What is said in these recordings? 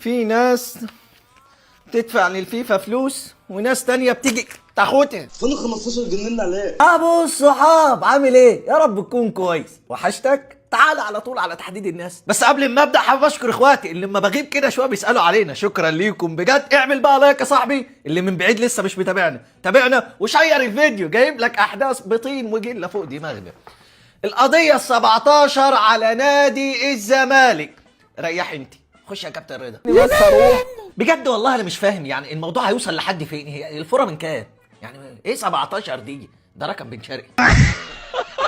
في ناس تدفع للفيفا فلوس وناس تانية بتيجي تاخدها. فين ال 15 جنيه اللي عليك؟ ابو الصحاب عامل ايه؟ يا رب تكون كويس. وحشتك؟ تعال على طول على تحديد الناس. بس قبل ما ابدا حابب اشكر اخواتي اللي لما بغيب كده شويه بيسالوا علينا. شكرا ليكم بجد. اعمل بقى لايك يا صاحبي. اللي من بعيد لسه مش متابعنا تابعنا وشير الفيديو. جايب لك احداث بطين وجله فوق دماغنا. القضيه ال17 على نادي الزمالك. ريح انت. خش يا كابتن رضا. بس اروح بجد والله انا مش فاهم يعني الموضوع هيوصل لحد فين. هي الفوره من كام؟ يعني ايه 17 دي؟ ده رقم بن شرقي.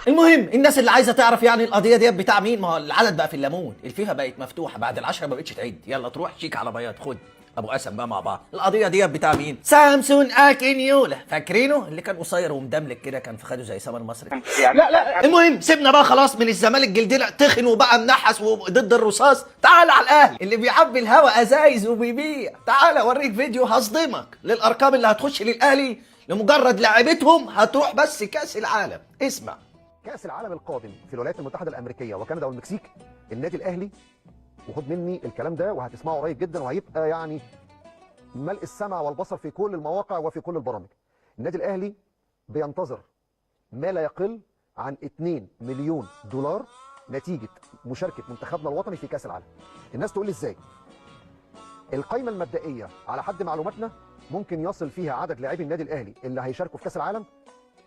المهم الناس اللي عايزه تعرف يعني القضيه ديت بتاع مين. ما هو العدد بقى في الليمون. الفيفا بقت مفتوحه بعد ال10 ما بقتش تعد. يلا تروح شيك على بياض. خد ابو قسم بقى مع بعض. القضيه ديت بتاع مين؟ سامسون اكينيولا. فاكرينه اللي كان قصير ومدملك كده كان في خده زي سمر مصري. لا المهم سيبنا بقى خلاص من الزمالك. جلدنا تخن وبقى منحس وضد الرصاص. تعال على الاهلي اللي بيعبي الهوا ازايز وبيبيع. تعال اوريك فيديو هصدمك للارقام اللي هتخش للاهلي لمجرد لعبتهم هتروح بس كاس العالم. اسمع. كأس العالم القادم في الولايات المتحدة الأمريكية وكندا والمكسيك، النادي الأهلي، وخد مني الكلام ده وهتسمعه قريب جدا وهيبقى يعني ملء السمع والبصر في كل المواقع وفي كل البرامج. النادي الأهلي بينتظر ما لا يقل عن 2 مليون دولار نتيجة مشاركة منتخبنا الوطني في كأس العالم. الناس تقول لي ازاي؟ القائمة المبدئية على حد معلوماتنا ممكن يصل فيها عدد لاعبي النادي الأهلي اللي هيشاركوا في كأس العالم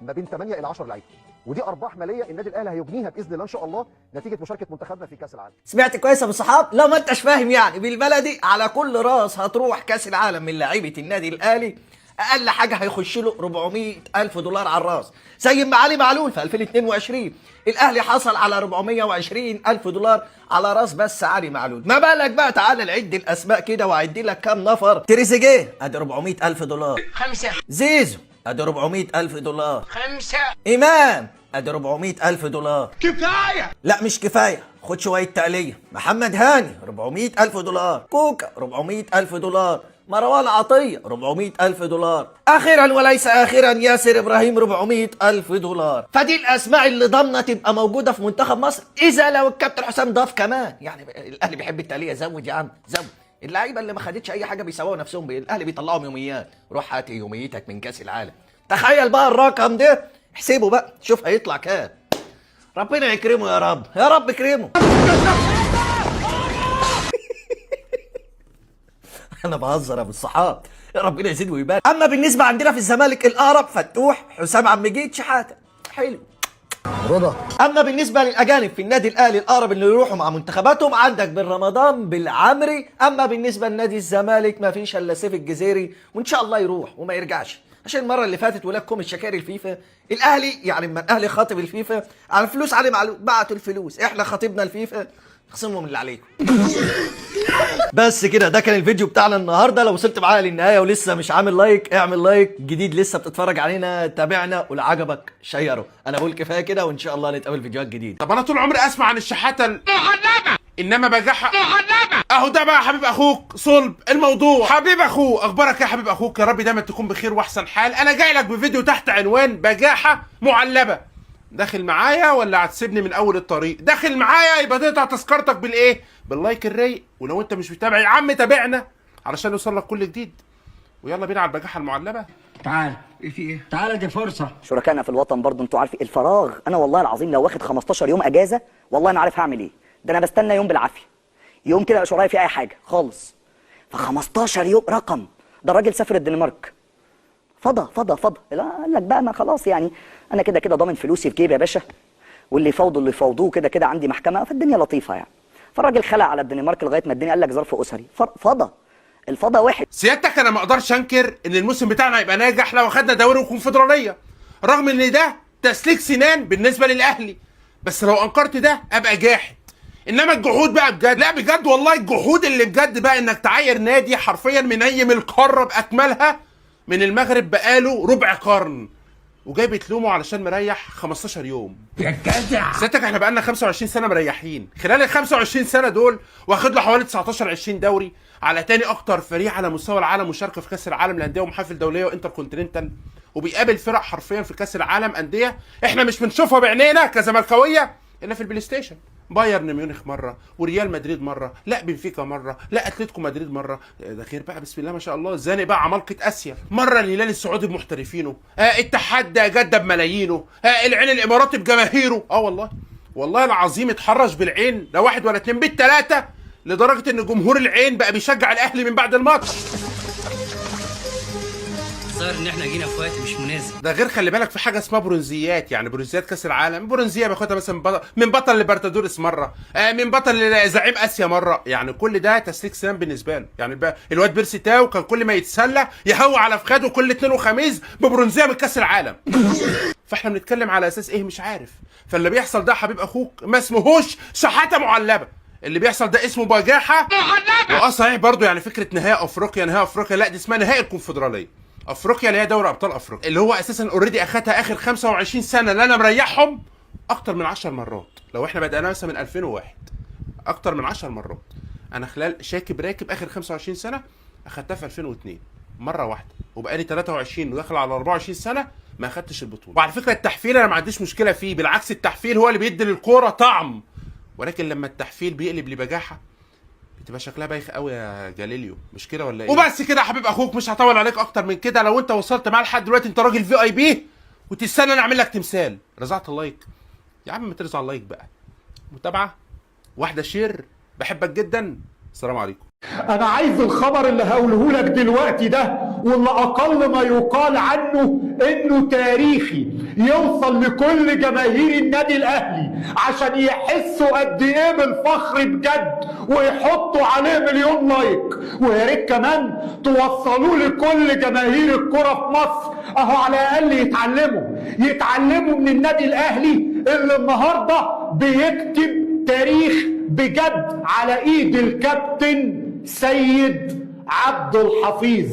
ما بين 8 إلى 10 لعيبه، ودي ارباح ماليه النادي الاهلي هيبنيها باذن الله ان شاء الله نتيجه مشاركه منتخبنا في كاس العالم. سمعت كويس يا ابو صحاب؟ لو ما انتش فاهم يعني بالبلدي على كل راس هتروح كاس العالم من لعيبه النادي الاهلي اقل حاجه هيخش له 400,000 دولار على الراس. زي ما علي معلول في 2022 الاهلي حصل على 420,000 دولار على راس بس علي معلول. ما بالك بقى؟ تعالى نعد الاسماء كده واعد لك كام نفر. تريزيجيه ادي 400,000 دولار. 5. زيزو ادي 400,000 دولار. 5. امام ادي 400,000 دولار. كفايه. لا مش كفايه، خد شويه تقليه. محمد هاني 400,000 دولار. كوكا 400,000 دولار. مروان عطيه 400,000 دولار. اخيرا وليس اخيرا ياسر ابراهيم 400,000 دولار. فدي الاسماء اللي ضامنه تبقى موجوده في منتخب مصر اذا لو الكابتن حسام ضاف كمان. يعني الاهلي بيحب التقليه. زود يا عم زود. اللعيبه اللي ما خدتش اي حاجه بيسووا نفسهم. الاهلي بيطلعهم يوميات. روح هات يوميتك من كاس العالم. تخيل بقى الرقم ده. احسبه بقى شوف هيطلع كام. ربنا يكرمه يا رب. يا رب اكرمه. انا بهزر يا ابو الصحاب. يا ربنا يزيد ويبارك. اما بالنسبه عندنا في الزمالك الاقرب فتوح حسام عم جيد شحاته. حلو رضا. اما بالنسبه للاجانب في النادي الاهلي الاقرب اللي يروحوا مع منتخباتهم عندك بن رمضان بالعمري. اما بالنسبه لنادي الزمالك ما فيش الا سيف الجزيري وان شاء الله يروح وما يرجعش. عشان المره اللي فاتت ولكم الشكاري الفيفا الاهلي يعني لما الاهلي خاطب الفيفا على فلوس علي معلول بعتوا الفلوس. احنا خاطبنا الفيفا خصموا من اللي عليكم. بس كده ده كان الفيديو بتاعنا النهارده. لو وصلت معايا للنهايه ولسه مش عامل لايك اعمل لايك. جديد لسه بتتفرج علينا تابعنا ولو عجبك شيره. انا بقول كفايه كده وان شاء الله نتقابل فيديوهات جديده. طب انا طول عمري اسمع عن الشحاته المحنبه انما بجاحه محنبه. اهو ده بقى حبيب اخوك صلب الموضوع. حبيب اخوك اخبارك إيه يا حبيب اخوك؟ يا رب دايما تكون بخير واحسن حال. انا جاي لك بفيديو تحت عنوان بجاحه معلبه. داخل معايا ولا هتسيبني من اول الطريق؟ داخل معايا يبقى تقطع تذكرتك بالايه؟ باللايك الرايق. ولو انت مش متابع يا عم تابعنا علشان يوصل لك كل جديد. ويلا بينا على البجاحه المعلبه. تعال في ايه؟ تعال دي فرصه. شركائنا في الوطن برضو انتوا عارفين الفراغ. انا والله العظيم لو واخد 15 يوم اجازه والله ما عارف هعمل ايه. ده انا بستنى يوم بالعافيه. يوم كده مش ورايا فيه اي حاجه خالص. ف 15 يوم رقم. ده الراجل سافر الدنمارك. فضى لا قال لك بقى ما خلاص يعني انا كده كده ضامن فلوسي في جيبي يا باشا. واللي يفاوضوا اللي يفاوضوه كده كده عندي محكمه فالدنيا لطيفه يعني. فالراجل خلع على الدنمارك لغايه ما الدنيا قال لك ظرف اسري. الفضا وحش. سيادتك انا ما اقدرش انكر ان الموسم بتاعنا هيبقى ناجح لو اخدنا دوري وكونفدراليه رغم ان ده تسليك سنان بالنسبه للاهلي. بس لو انكرت ده ابقى جاحد. انما الجحود بقى بجد لا بجد والله الجحود اللي بجد بقى انك تعاير نادي حرفيا منيم القاره باكملها من المغرب بقاله ربع قرن وجاي بتلومه علشان مريح 15 يوم. يا جدع سيادتك احنا بقالنا 25 سنه مريحين. خلال ال 25 سنه دول واخد له حوالي 19 20 دوري على تاني اكتر فريق على مستوى العالم مشاركه في كاس العالم للانديه ومحافل دوليه وانتر كونتيننتال. وبيقابل فرق حرفيا في كاس العالم انديه احنا مش بنشوفها بعينينا كزملكاويه الا في البلاي ستيشن. بايرن ميونخ مره، وريال مدريد مره، لا بنفيكا مره، لا اتلتيكو مدريد مره، ده غير بقى بسم الله ما شاء الله زانق بقى عمالقه اسيا، مره الهلال السعودي بمحترفينه، اتحاد جده بملايينه، العين الاماراتي بجماهيره. والله العظيم اتحرش بالعين، لا واحد ولا اتنين بالتلاته، لدرجه ان جمهور العين بقى بيشجع الاهلي من بعد الماتش. ظاهر ان احنا جينا في وقت مش مناسب. ده غير خلي بالك في حاجه اسمها برونزيات، يعني برونزيات كاس العالم، برونزيه باخدها مثلا من بطل ليبرتادوريس مره، من بطل لزعيم اسيا مره، يعني كل ده تسليك سنان بالنسبه له. يعني بقى الواد بيرسي تاو كان كل ما يتسلى يهوى على فخاده كل اثنين وخميس ببرونزيه من كاس العالم. فاحنا بنتكلم على اساس ايه مش عارف. فاللي بيحصل ده حبيب اخوك ما اسمهوش شحاته معلبه، اللي بيحصل ده اسمه بجاحه معلبه. صحيح برضو، يعني فكره نهائي افريقيا لا دي اسمها نهائي الكونفدراليه. افريقيا اللي هي دوري ابطال افريقيا، اللي هو اساسا اوريدي اخدها اخر 25 سنه اللي انا مريحهم اكتر من 10 مرات. لو احنا بدانا مثلا من 2001 اكتر من 10 مرات. انا خلال شاكب راكب اخر 25 سنه اخدتها في 2002 مره واحده، وبقالي 23 وداخل على 24 سنه ما اخدتش البطوله. وعلى فكره التحفيل انا ما عنديش مشكله فيه، بالعكس التحفيل هو اللي بيدي للكوره طعم، ولكن لما التحفيل بيقلب لبجاحه بتبقى شكلها بايخ قوي يا جاليليو، مش كده ولا ايه؟ وبس كده يا حبيب اخوك، مش هطول عليك اكتر من كده. لو انت وصلت معاه لحد دلوقتي انت راجل VIP وتستنى انا اعمل لك تمثال. رزعت اللايك يا عم، ما ترزع اللايك بقى. متابعه واحده شير، بحبك جدا، السلام عليكم. انا عايز الخبر اللي هقوله لك دلوقتي ده، واللي اقل ما يقال عنه انه تاريخي، يوصل لكل جماهير النادي الاهلي عشان يحسوا قد ايه بالفخر بجد، ويحطوا عليه مليون لايك. ويا ريت كمان توصلوه لكل جماهير الكرة في مصر، اهو على الاقل يتعلموا من النادي الاهلي اللي النهارده بيكتب تاريخ بجد على ايد الكابتن سيد عبد الحفيظ.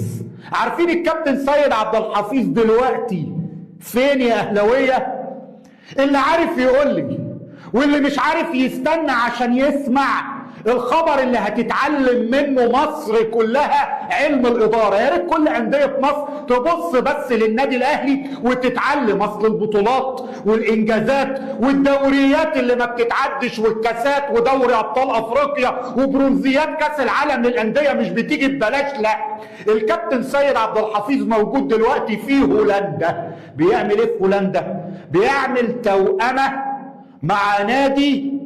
عارفين الكابتن سيد عبد الحفيظ دلوقتي فين يا اهلاويه؟ اللي عارف يقول لي، واللي مش عارف يستنى عشان يسمع الخبر اللي هتتعلم منه مصر كلها، علم الاداره. يا ريت كل انديه مصر تبص بس للنادي الاهلي وتتعلم. اصل البطولات والانجازات والدوريات اللي ما بتتعدش والكاسات ودوري ابطال افريقيا وبرونزيات كاس العالم للانديه مش بتيجي ببلاش، لا. الكابتن سيد عبد الحفيظ موجود دلوقتي في هولندا. بيعمل ايه في هولندا؟ بيعمل توأمه مع نادي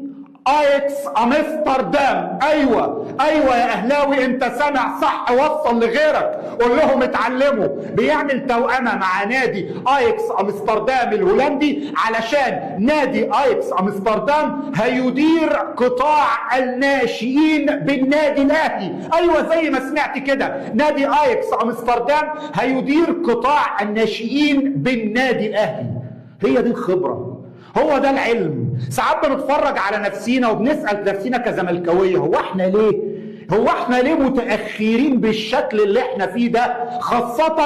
اياكس امستردام. ايوه يا اهلاوي، انت سامع صح، وصل لغيرك، قول لهم اتعلموا. بيعمل توأمه مع نادي اياكس امستردام الهولندي، علشان نادي اياكس امستردام هيدير قطاع الناشئين بالنادي الاهلي. ايوه زي ما سمعت كده، نادي اياكس امستردام هيدير قطاع الناشئين بالنادي الاهلي. هي دي الخبره، هو ده العلم. ساعات بنتفرج على نفسينا وبنسأل نفسينا كزملكاويه، هو احنا ليه متأخرين بالشكل اللي احنا فيه ده، خاصة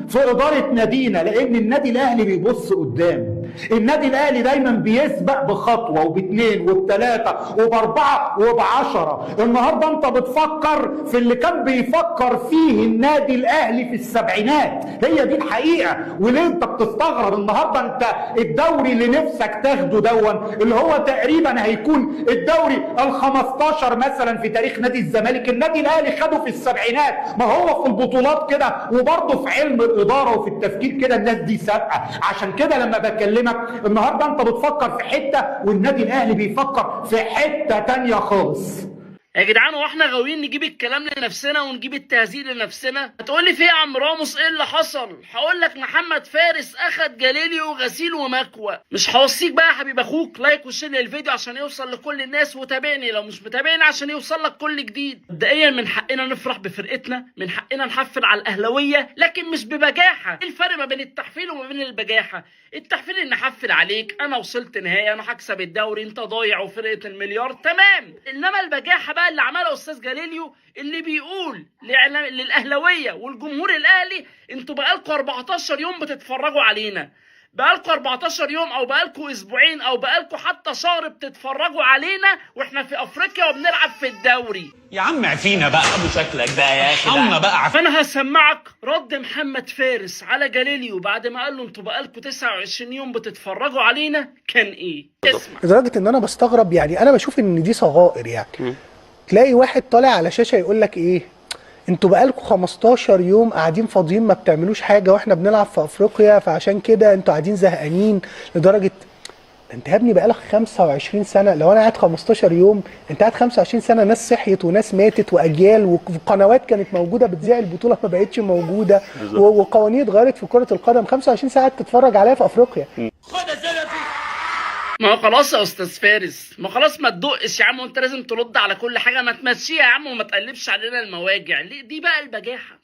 في إدارة نادينا؟ لأن النادي الأهلي بيبص قدام. النادي الأهلي دايما بيسبق بخطوة وباثنين وبثلاثة وبأربعة وب10. النهاردة أنت بتفكر في اللي كان بيفكر فيه النادي الأهلي في السبعينات، هي دي الحقيقة. وليه أنت بتستغرب؟ النهاردة أنت الدوري اللي نفسك تاخده دون، اللي هو تقريبا هيكون الدوري ال15 مثلا في تاريخ نادي الزمالك، النادي الأهلي خده في السبعينات. ما هو في البطولات كده، وبرضه في علم الإدارة وفي التفكير كده الناس دي سابقة. عشان كده لما بكلمك النهارده انت بتفكر في حته والنادي الاهلي بيفكر في حته تانية خالص. يا جدعان، هو احنا غاويين نجيب الكلام لنفسنا ونجيب التهزيق لنفسنا؟ هتقولي في يا عم راموس ايه اللي حصل؟ هقول لك محمد فارس اخد جاليليو غسيل ومكوى. مش هوصيك بقى يا حبيب اخوك لايك وشير للفيديو عشان يوصل لكل الناس، وتابعني لو مش متابعني عشان يوصل لك كل جديد. مبدئيا من حقنا نفرح بفرقتنا، من حقنا نحفل على الاهلاويه، لكن مش ببجاحه. ايه الفرق ما بين التحفيل وما بين البجاحه؟ التحفيل ان احفل عليك، انا وصلت نهائي، انا هكسب الدوري، انت ضايع وفرقه المليار، تمام. انما البجاحه بقى اللي عملها استاذ جاليليو، اللي بيقول للاهلاويه والجمهور الاهلي انتوا بقالكم 14 يوم بتتفرجوا علينا، بقالكوا 14 يوم او بقالكوا اسبوعين او بقالكوا حتى شهر بتتفرجوا علينا واحنا في افريقيا وبنلعب في الدوري. يا عم عفينا بقى ابو شكلك ده يا اخي، عم بقى فانا هسمعك رد محمد فارس على جاليليو بعد ما قال له انتوا بقالكوا 29 يوم بتتفرجوا علينا كان ايه. اسمع. لدرجه ان انا بستغرب، يعني انا بشوف ان دي صغائر. يعني تلاقي واحد طالع على شاشه يقول لك ايه، انتوا بقالكوا 15 يوم قاعدين فاضيين ما بتعملوش حاجه واحنا بنلعب في افريقيا، فعشان كده انتوا قاعدين زهقانين. لدرجه انت يا ابني بقالك 25 سنه، لو انا قاعد 15 يوم انت قاعد 25 سنه، ناس صحيت وناس ماتت واجيال وقنوات كانت موجوده بتذيع البطوله ما بقتش موجوده، وقوانين اتغيرت في كره القدم. 25 ساعه تتفرج عليها في افريقيا. ما هو خلاص يا استاذ فارس، ما خلاص ما تدقش يا عم، وانت لازم ترد على كل حاجه، ما تمشيها يا عم وما تقلبش علينا المواجع. دي بقى البجاحه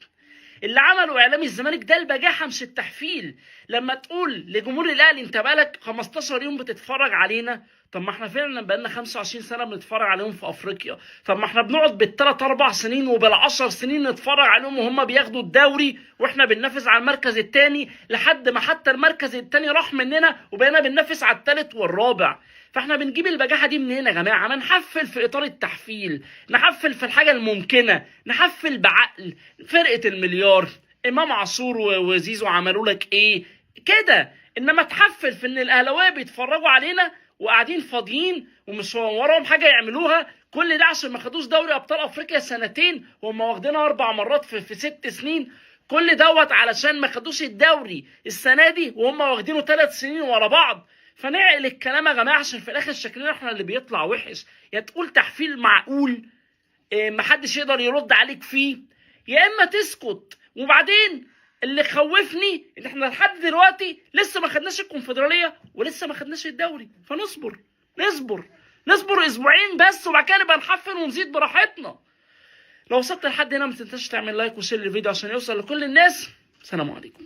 اللي عمله اعلامي الزمالك ده، البجاحه مش التحفيل. لما تقول لجمهور الاهلي انت بقالك 15 يوم بتتفرج علينا، طب ما احنا فعلا بقالنا 25 سنه بنتفرج عليهم في افريقيا. طب ما احنا بنقعد بالثلاث 4 سنين وبال10 سنين نتفرج عليهم وهم بياخدوا الدوري واحنا بننافس على المركز الثاني، لحد ما حتى المركز الثاني راح مننا وبقينا بننافس على الثالث والرابع. فاحنا بنجيب البجاحه دي منين يا جماعه؟ ما نحفل في اطار التحفيل، نحفل في الحاجه الممكنه، نحفل بعقل. فرقه المليار، امام عاشور وزيزو عملوا لك ايه كده، انما تحفل في ان الاهلاويه بيتفرجوا علينا وقاعدين فاضيين ومش وراهم حاجه يعملوها. كل ده عشان ما خدوش دوري ابطال افريقيا سنتين وهم واخدينها 4 مرات في 6 سنين. كل دوت علشان ما خدوش الدوري السنه دي وهم واخدينه 3 سنين ورا بعض. فنعقل الكلام يا جماعه عشان في الاخر شكلنا احنا اللي بيطلع وحش. يا تقول تحفيل معقول محدش يقدر يرد عليك فيه، يا اما تسكت. وبعدين اللي خوفني ان احنا لحد دلوقتي لسه ما خدناش الكونفدراليه ولسه ما خدناش الدوري، فنصبر نصبر اسبوعين بس وبعد كده نبقى نحفل ونزيد براحتنا. لو وصلت لحد هنا ما تنساش تعمل لايك وشير الفيديو عشان يوصل لكل الناس. سلام عليكم.